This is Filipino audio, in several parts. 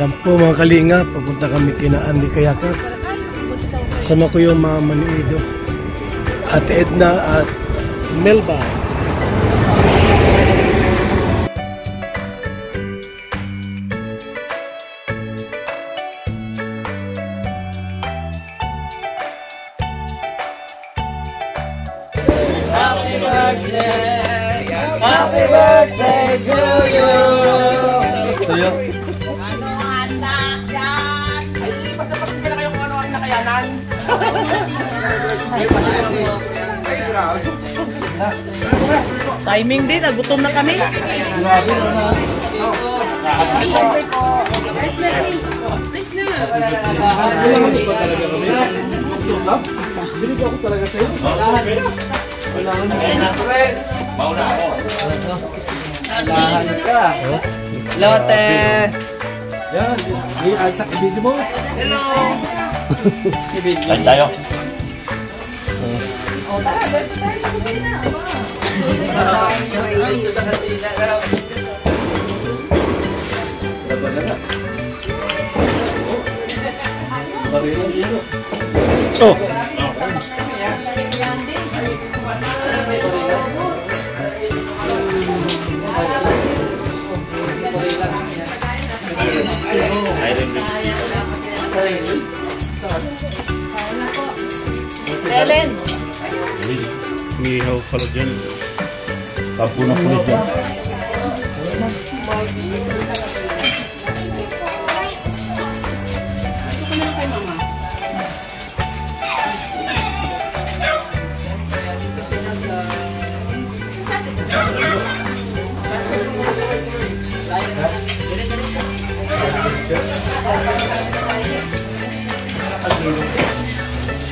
Yan po mga kalinga, papunta kami kina Andy Kayakap. Kasama ko yung mga Maniido, Ate Edna at Melba. Happy birthday to you! Tuyo. Ano handa yan? Ay, basta pag sila kayo kung ano ang nakayanan. Timing din, nagutom na kami. Binigyan ko talaga sa'yo. Mauna ako. Dahan ka. Lote. Yan, i-alsak video mo. Hello. Kain tayo. O tara, let's try na kusina. Ay, sa kasina. Oh. Helen. Ihaw pala dyan. Tapo na pala dyan.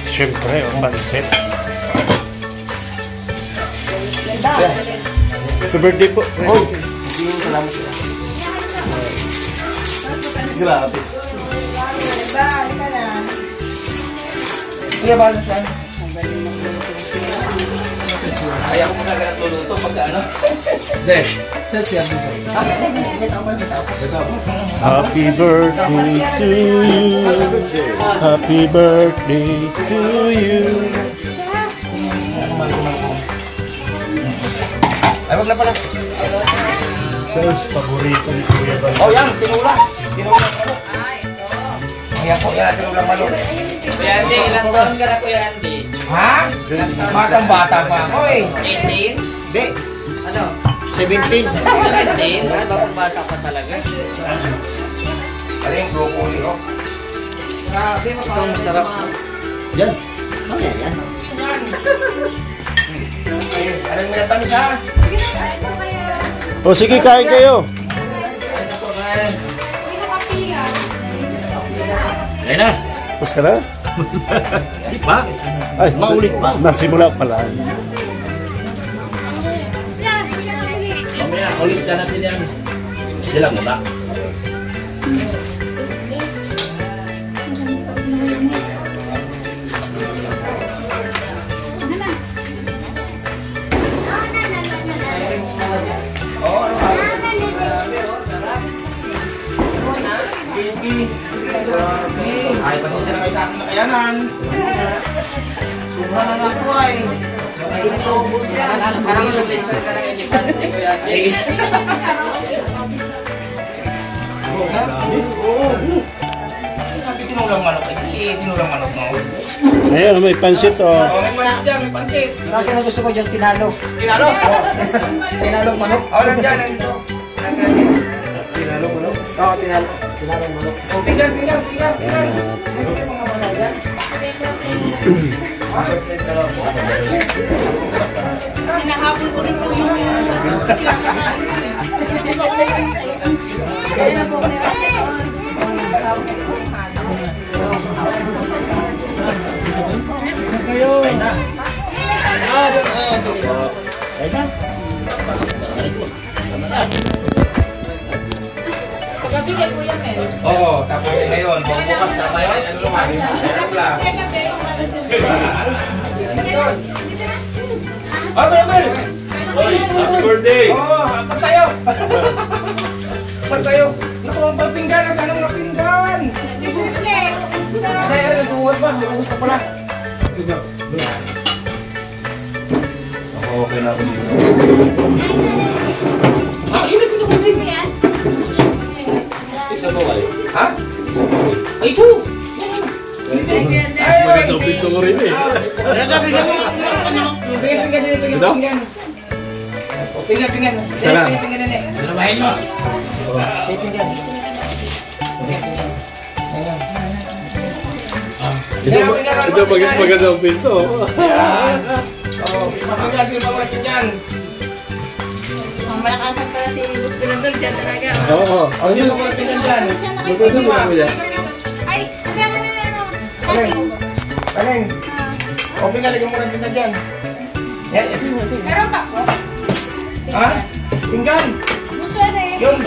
Siyempre, ang pansit. Happy birthday po. Oh. Salamat. Grabe. Kaya ba na saan? Ayaw ko na ganang tuluto pagka ano? Hindi. Selfie ang dito. Happy birthday to you. Happy birthday to you. Ay, wag na pala. Sauce paborito ni Kuya Bal. Oh, yan, tinula. Tinula malo. Ayan po, yan, tinula malo. Kuya Andy, ilang taon ka na Kuya Andy? Ha? Batang-bata pa ako eh. 18? Hindi, Ano? 17. 17? Ah, bakong bata ka talaga. Ano yung broccoli ko? Grabe, itong sarap. Yan. Ano yan? Yan. Alam mo na tamis ha? O sige, kain kayo. Kaya na. Tapos ka na? Di pa? Ay, Maulit pa. Nasimula pala. Mamaya, ulit ka natin yan. Sila muna. Ay, pasensya na kayo sa aking nakayanan. Suma na nga po ay. Parang nag-lecture ka ng elephant ni Kuya Andy. Sabi tinulang manok ay tinulang manok mo. Ayan, may pansit o. Oh, may manok dyan, may pansit. Kasi na gusto ko dyan, tinalo. Tinalo? Tinalong manok. Oh, nandyan, nandito. Tinalong manok. Oo, tinalo. Tinalong manok. Oh, tingnan. Hinahabol ko rin po yung... Kaya na po, Pagkabi kay Kuya Mel. Oo, tapos ngayon, bukas sa tayo, ano naman? Alam lang. Oh, Mel! Hoy, happy birthday! Oo, pag tayo! Pag tayo! Naku, ang pagpinggan, sana mga pinggan. ba? Gusto ko na. Ako okay na ako dito. Isa po kayo. Ha? Ay, ito! Magandang pinto ko rin eh. Pinggan. Salam. Samahin mo. Ito magandang pinto. Mapinggan sila pa mga dyan. Malakasan pala si Bus Pinandol dyan talaga. Oo. Ang sino ko pinggan dyan? Magandang mo yan. Ay, kaya na ano. Kaleng. O pinggan, lagyan mo ng pinggan dyan. Yan, Meron pa. ha? Pinggan! Gusto na eh. Yun!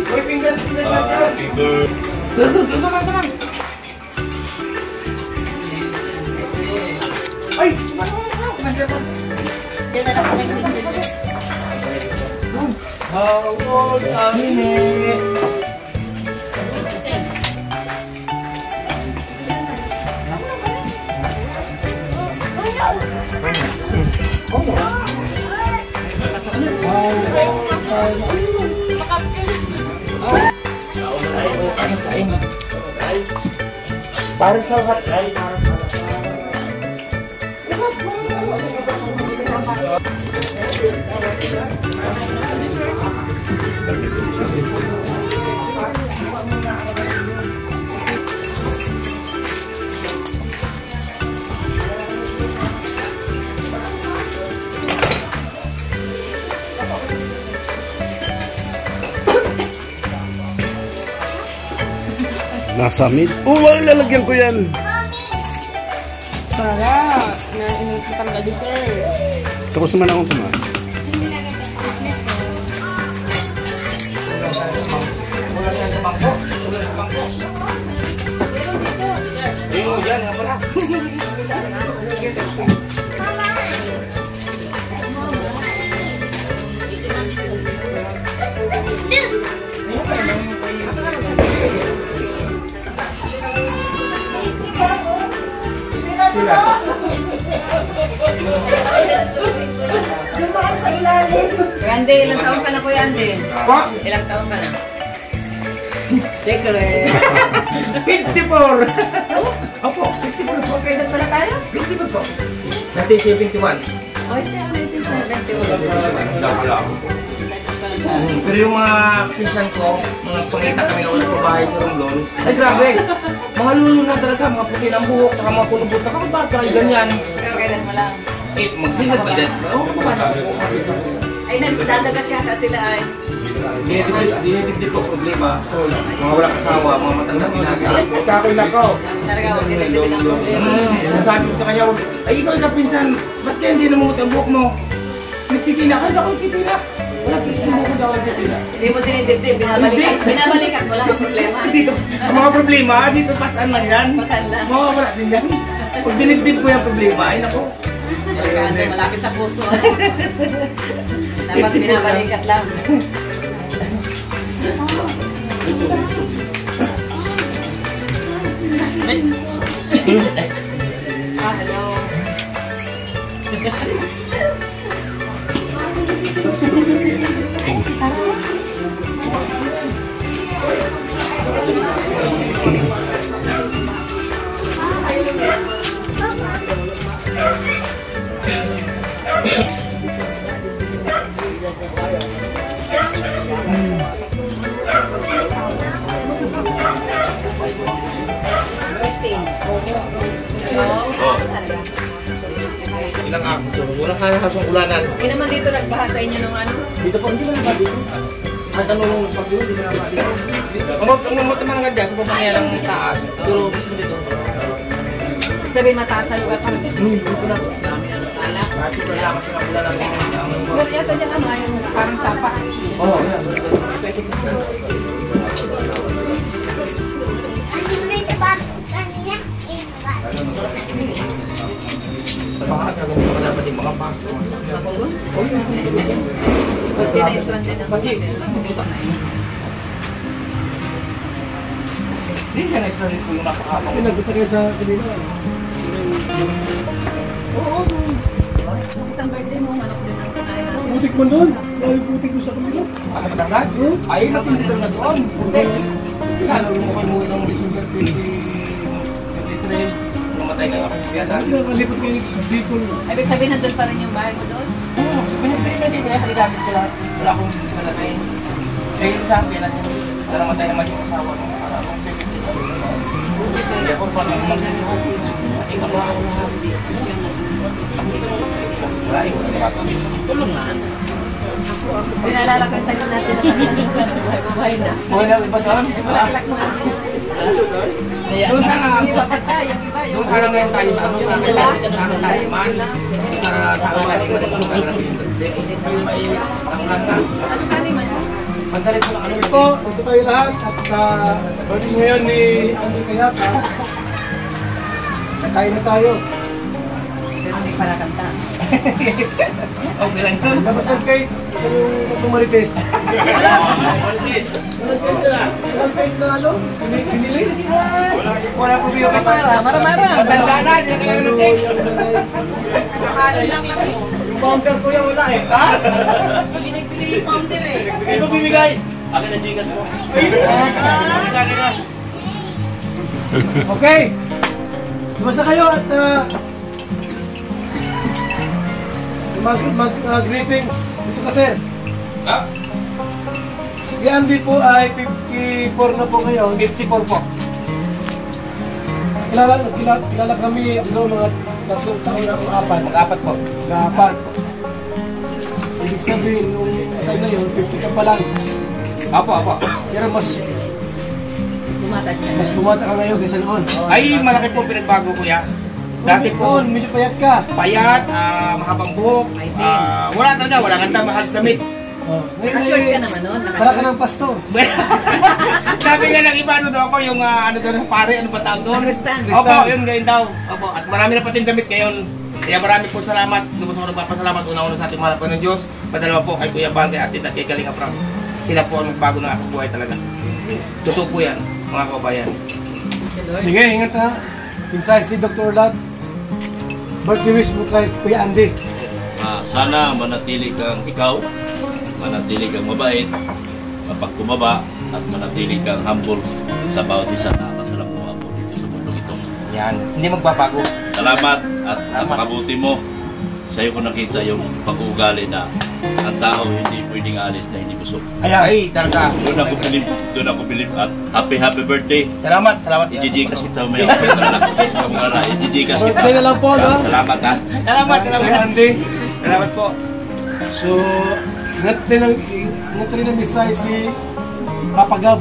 Uy, pinggan! Happy birthday. Ay! Dyan na lang pala yung picture. How old are you? Para sa hot. Nasa mid. Oh, lalagyan ko yan. Para, na inutang ka dessert. Tapos naman akong kumain. Ayun, dyan, nga pala. Kuya Ande, ilang taon ka na Kuya Ande? Pa? Ilang taon ka na? Secret. 54! Opo, 54 po. Okay, pala tayo? 54 po. Dati 71. Oh, siya, may 71. Pero yung mga pinsan ko, mga pangita kami na ulit bahay sa Romblon, ay grabe! Mga lulo na talaga, mga puti ng buhok, saka mga kulubot na kakabata, ay ganyan. Pero kailan mo lang? Eh, magsinad pa din. Oo, kumata. Ay, nagdadagat yata sila ay. Di ko problema. Mga walang kasawa, mga matanda sinaga. Tsaka ko nakaw. Talaga, huwag dinagdagan ang problema. Nasabi ko sa kanya, ay ikaw yung kapinsan, ba't kaya hindi namumot ang buhok mo? Nagtitina ka, ako nagtitina. Wala, mo daw ang titina. Hindi mo dinidibdib, binabalikan mo lang ang problema. Dito, ang mga problema, dito pasan man yan. Pasan lang. Mawawala din yan. Pag dinibdib ko yung problema, ay nako. Talaga, ano, malapit sa puso. Dapat binabalikat lang. Ah, hello. Christine. Hello. Ilang ako, so wala ka na hasong ulanan. Hindi naman dito nagbaha sa inyo ng ano? Dito po, hindi mo na ba dito? Kahit anong pag-iwi, hindi mo na maalis. Ang matamang nga dyan sa papangyay ng taas. Pero gusto mo dito. Sabihin mataas na lugar para sa Hindi ko na. Kahit super lakas yung kapila lang. Pero yata dyan ano, yung parang sapa. Oo. Bakit ka ganito ka dapat yung mga pasok? Hindi na strand din ang kasi. Buta na yun. Hindi siya na-explain ko yung napakapang. Pinagpunta kayo sa kanila. Oo. Yung isang birthday mo, manok din ang kinain natin. Butik mo doon. Dahil butik mo sa kanila. Sa Batangas? Ay, napindi ko na doon. Hindi. Lalo mo kayo ng December 23. Namatay na nga kasi yan. Nakalipot kayo sa Bicol. Ibig sabihin nandun pa rin yung bahay mo doon? Oo, sa pinagpili na dito. Kaya haligamit ko lahat. Wala akong pinalagay. Kaya yung sa akin, namatay naman yung asawa ng kararong. Hindi ako pa nang mag-ing ako lahat. Wala ko na naman. Tulungan. Dinalala ko yung tanim natin na sa buhay na. Buhay na iba doon? Bulaklak na. Doon sana Yung iba pa tayo, yung iba yung... doon sana ngayon tayo sa ano, sa akin tayo man. Sa akin tayo sa may tangunan na. Ano kali man? Pandalit ko na ano Ito, ito tayo lahat. At birthday ngayon ni Andy Kayaka. Nakain na tayo. Pero hindi pala kanta. Okay lang yun. Labas ang cake. Ito yung itong marites. Walang cake na ano? Pinili? Wala po yung Mara-mara. Matanda na, hindi na kaya ng cake. Yung counter ko yan wala eh. Ha? Hindi nagpili yung founder eh. Hindi mo bibigay. Akin ang Gcash mo. Bibigay na. Okay. Basta kayo at mag-greetings. Dito ka, sir. Ha? Si Andy po ay 54 na po ngayon. 54 po. Kilala kami ano, mga 3 taon na o 4. Mag-apat po. Dapat. Ibig sabihin, nung time na yun, 50 ka pa lang. Apo, apo. Pero mas Bumata siya. bumata ka ngayon kaysa noon. Ay, malaki po pinagbago kuya. Dati po, Noon, medyo payat ka. payat, mahabang buhok, wala talaga, wala kang halos damit. Oh. Naka-short ka naman noon. Para ka ng pastor. Sabi nga ng iba, ano daw ako, yung ano daw ng pare, ano ba tawag doon? Kristan. Opo, yun ngayon daw. Opo, at marami na pating damit ngayon. Kaya marami po salamat. Lubos ako nagpapasalamat una-una sa ating mahal po ng Diyos. Padalawa po kay Kuya Bal, kay Ate at kay Kalinga Prab. Sila po ang nagbago ng aking buhay talaga. Totoo po yan, mga kababayan. Sige, ingat ha. Pinsay si Dr. Lab. Birthday wish mo kay Kuya Andy. Sana manatili kang ikaw, manatili kang mabait, mapagkumaba, at manatili kang humble sa bawat isa na kasalamuha mo dito sa mundong ito. Yan, hindi magbabago. Salamat at napakabuti mo. Sa iyo ko nakita yung pag-uugali na ang tao hindi pwedeng alis na hindi busog. Ay, talaga. Doon ako bilib at happy birthday. Salamat, salamat. I-Gcash kita may special ako. I-Gcash kita. Birthday na lang po, no? Salamat ha. Salamat, salamat. Kuya Andy. Salamat po. So, ingat din ang misay si Papa Gab.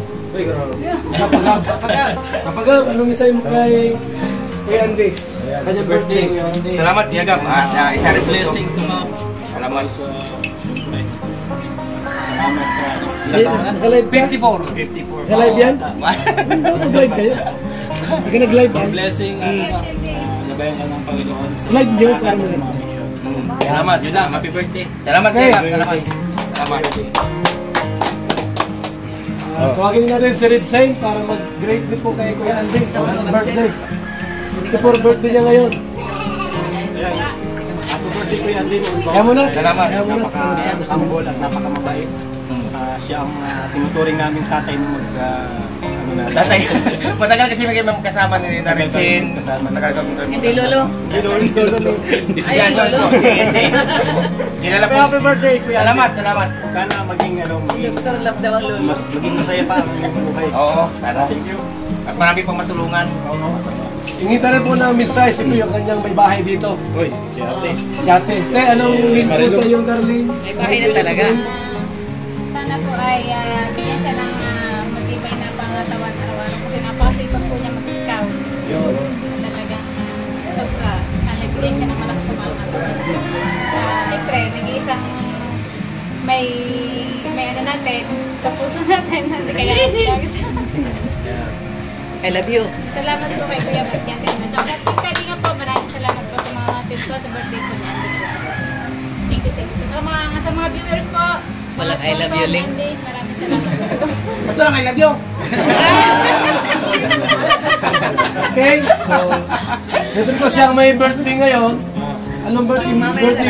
Papa Gab. Papa Gab, anong misay mo kay Kuya Andy? Kanyang birthday. Salamat, Yagam. At isa rin blessing. Salamat. Salamat sa Nakalive ba? 54. Nakalive yan? Nag-live kayo? Hindi ka nag-live ba? blessing, nabayan ka ng Panginoon sa Live nyo para maganda. mga mission. Salamat. Yun lang, happy birthday. Salamat, Okay. Yagam. Salamat. Salamat. Tawagin natin si Red Sign para mag-great din po kay Kuya Andy. Ang birthday. Ito po birthday niya ngayon. Happy birthday ko yan din. Kaya mo na. Salamat. Kaya mo na. Napaka-humble at napaka-mabait. Siya ang tinuturing namin tatay nung ano na. Tatay, matagal kasi magkasama ni Naritsin. Kasama. Matagal kami. Hindi lolo. Ay, Yan, lolo. sige. Kilala po. Happy birthday, Kuya. Salamat, salamat. Sana maging Dr. Love daw ang lolo. maging masaya pa ang iyong buhay. Oo, sana. Thank you. At marami pang matulungan. Ingita rin po ng mensahe si Kuya yung kanyang may bahay dito. Uy, si ate. Si ate. Te, anong minso sa iyong darling? May bahay na talaga. Sana po ay bigyan siya ng matibay na pangatawan araw-araw kasi napakasipag po niya mag-scout. Talagang sobra. Sana bigyan siya ng malakas sa mga siyempre, nag-iisang may ano natin, sa puso natin, kaya I love you. salamat po kay Kuya Bagyan. At kaya nga po, maraming salamat po sa mga tips ko sa birthday po niya. Thank you. Sa mga viewers po, Walang I love you, Ling. maraming salamat po. Ito lang, I love you. Okay, so, siyempre ko siyang may birthday ngayon. Anong birthday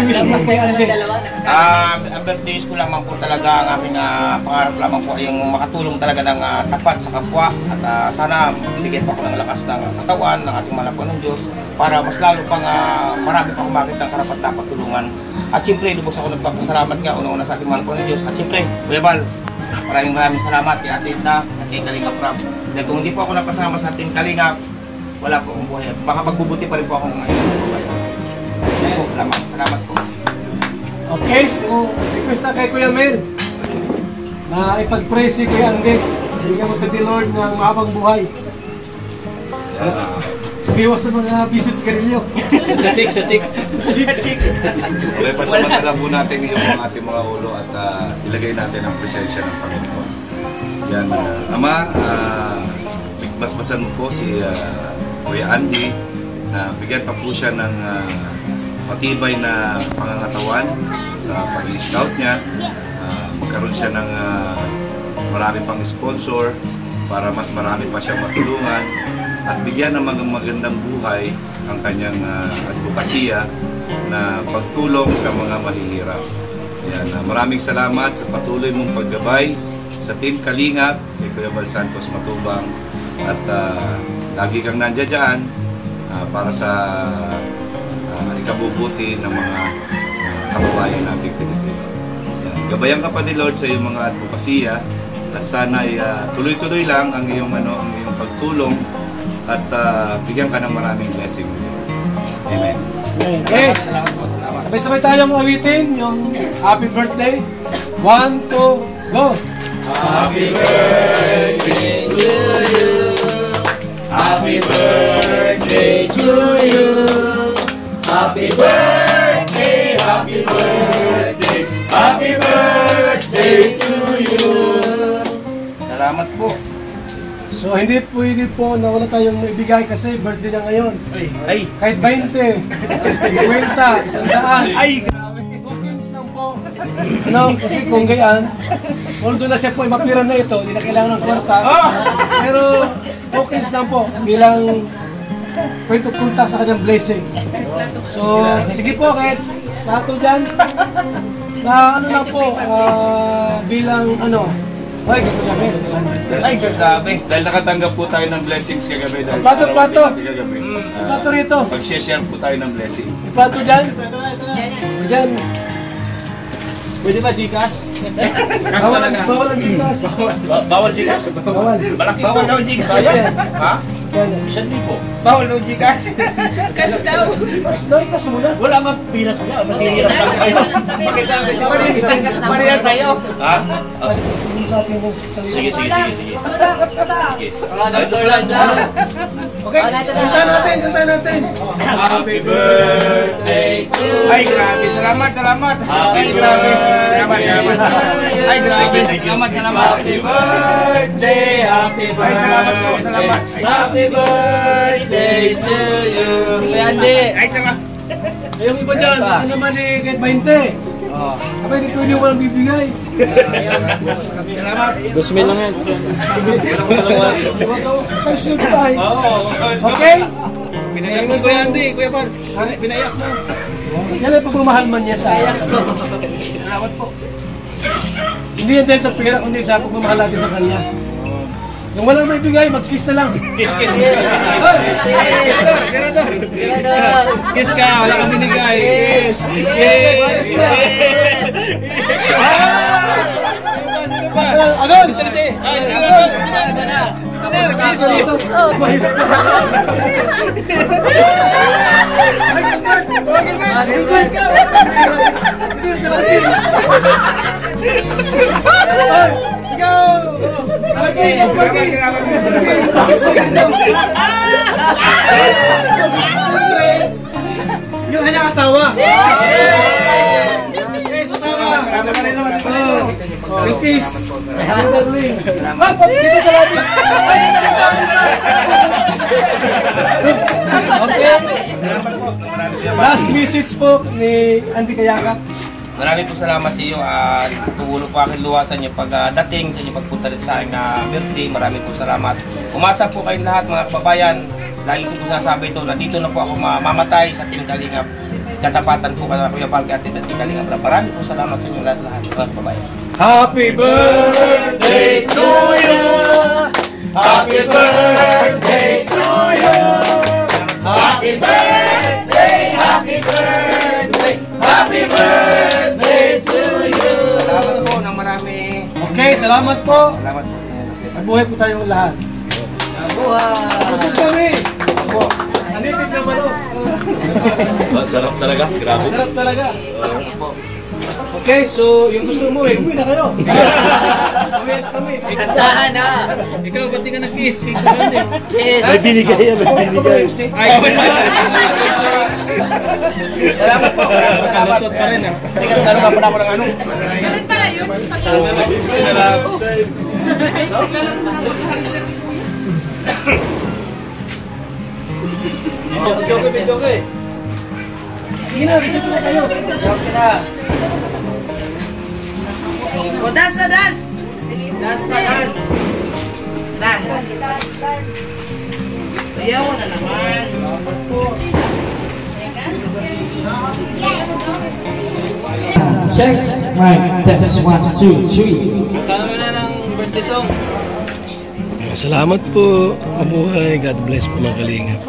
wish mo kay Andy? Ang birthday wish ko lamang po talaga ang aking pangarap lamang po ay yung makatulong talaga ng tapat sa kapwa at sana bigyan pa ko ng lakas ng katawan ng ating malapang ng Diyos para mas lalo pang marami pa kumakit ng karapat dapat tulungan. At siyempre, lubos ako nagpapasalamat nga una-una sa ating malapang ng Diyos. At siyempre, Kuya Bal, maraming salamat kay Ate Edna at kay Kalingap Rap. Dahil kung hindi po ako napasama sa ating Kalingap, wala po akong buhay. Baka magbubuti pa rin po ako ngayon. Salamat po. Okay, so request na kay Kuya Mel na ipag-pray si Kuya Andy. Bigyan mo sa the Lord ng mahabang buhay. Biwas sa mga bisyo sa karilyo. Sa chik. Kaya pasamantala po natin yung ating mga ulo at ilagay natin ang presensya ng Panginoon. Yan, Ama, basbasan mo po si Kuya Andy na bigyan pa po siya ng matibay na pangangatawan sa pag-i-scout niya. Magkaroon siya ng marami pang sponsor para mas marami pa siyang matulungan at bigyan ng magandang buhay ang kanyang advokasya na pagtulong sa mga mahihirap. Yan, maraming salamat sa patuloy mong paggabay sa Team Kalingap, kay Kuya Bal Santos Matubang at lagi kang nandiyan dyan para sa ikabubuti ng mga kababayan nating Pilipino. Gabayan ka pa ni Lord sa iyong mga advokasya at sana ay tuloy-tuloy lang ang iyong pagtulong at bigyan ka ng maraming blessing. Amen. Okay. Sabay-sabay tayong awitin yung happy birthday. 1, 2, go! Happy birthday to you. Happy birthday to you. Happy birthday, happy birthday, happy birthday to you. Salamat po. So hindi pwede po na wala tayong maibigay kasi birthday na ngayon. Ay, Kahit 20, 50, 100. ay, grabe. Bookings lang po. Ano, kasi kung gayaan, although na siya po ay mapira na ito, hindi na kailangan ng kwarta. Pero bookings lang po bilang pwede punta sa kanyang blessing. So, sige po kahit nato dyan. Na ano lang po, bilang ano, ay, Grabe. Dahil nakatanggap po tayo ng blessings kagabi dahil Plato, araw plato. natin kagabi. Plato rito. Pag-share po tayo ng blessing. Plato dyan. Dyan. Pwede ba, Gcash? Bawal ang Gcash. Bawal dito. Bawal. Bawal daw Gcash. Ha? Yan. 1,000. Bawal daw Gcash. Cash daw. Mas doy ka muna. Wala mang pira pa. Matihirap Sabihin tayo. mo lang, sabihin mo lang. Isang gas na Pareha tayo. Ha? Sige sa akin yung salita. Sige. Okay, kantahan natin. Happy birthday to Ay, grabe. Salamat. Ay, grabe. Salamat. Ay, grabe. Salamat. Happy birthday, happy Ay, salamat po. Salamat. Happy birthday to you. Kuya Andy. Ay, salamat. Yung iba dyan, baka naman eh, kahit 20. Sabay, hindi pwede walang bibigay. Salamat. 2,000 lang yan. Kayo sunod tayo. Okay? Pinayak mo, Kuya Andy. Kuya Par. Pinayak mo. Yan ay pagmamahal man niya sa Salamat po. hindi yan dahil sa pera, kundi sa pagmamahal natin sa kanya. Yung walang may bigay, mag-kiss na lang. Kiss. Yes. Ganador. Ganador. Kiss ka. Wala kang binigay. Yes. Agad! Gusto na, Che. Kiss na ito. Mahis ka. Kiss na lang. Yung kanyang asawa. Yes, asawa. Rikis. Dito sa lobby. Okay. Last message po ni Andy Kayakap. Maraming po salamat sa iyo. Tumulong po aking luwasan yung pagdating sa inyong pagpunta rin sa aking birthday. Maraming po salamat. Umasa po kayong lahat mga kababayan. Lagi ko sinasabi ito na dito na po ako mamamatay sa Team Kalingap. Katapatan po ka na Kuya Balke at Team Kalingap. Maraming po salamat sa inyo lahat mga kababayan. Happy birthday to you. Happy birthday to you. Happy birthday, happy birthday, happy birthday to you. Salamat po ng marami. Okay, salamat po. Salamat po sa inyo. Mabuhay po tayong lahat. Buhay! Busog kami. Anipid na malo. Sarap talaga, grabe. Sarap talaga. Okay, so yung gusto mo uwi na kayo. Uwi na kami. Kantahan na! Ikaw, ba't di ka nag-kiss? Yes! May binigay yan, may binigay. Salamat po. Kalusot pa rin ah. Tingnan ka na ako ng ano. Ganun pala yun. Okay. Hindi na, bigyan na kayo. Okay na! O, dance na dance! Dance na dance! Dance! Sayaw na naman! Check. Right. Test. 1, 2, 3. Kaya mo na ng birthday song. Salamat po. Mabuhay. God bless po mga Kalingap.